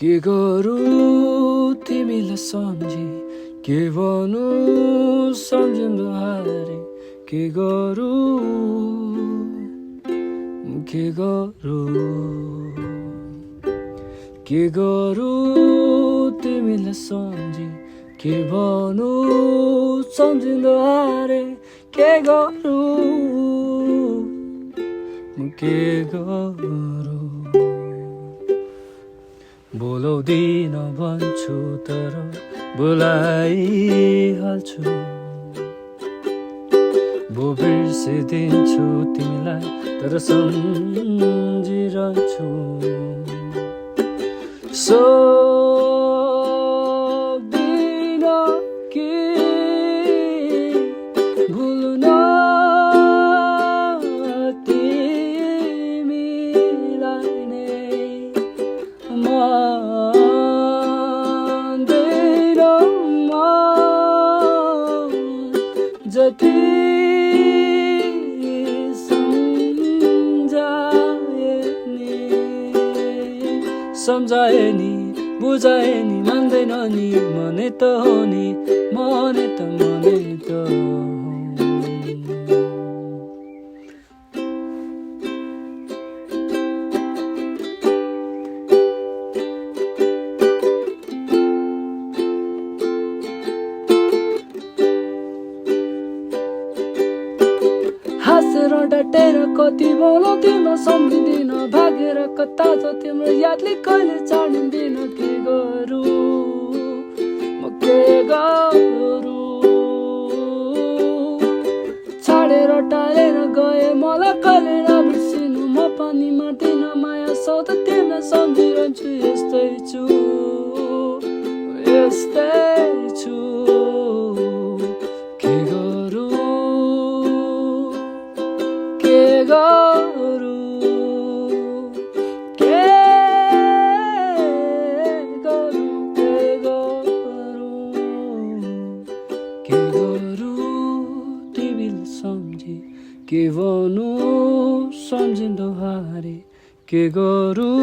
के गरौँ तिमीलाई सम्झी के भनौँ सम्झिँदो हारे के गरौँ के गरौँ तिमीलाई सम्झी के भनौँ सम्झिँदो हारे के गरौँ बोलाउँदिन भन्छु तर बोलाइहाल्छु बिर्सिदिन्छु तिमीलाई तर सम्झिरहन्छु सक्दिन कि भुल्न तिमीलाई नै मान्दैन म जति सम्झाए नि बुझाए नि मान्दैन नि मनै त हो नि मनै त हो हाँसेर डटेर कति बोलाउँदिन सम्झिँदिन भागेर कता छ तिम्रो यादले कहिले छाडिँदिन के गरौँ म के गरौँ छाडेर टालेर गए मलाई कहिले नबिर्सिनु म पनि मार्दिन माया सधैँ तिमीलाई सम्झिरहन्छु यस्तै छु के गरौँ तिमीलाई सम्झी के भनौँ सम्झिँदो हारे के गरौँ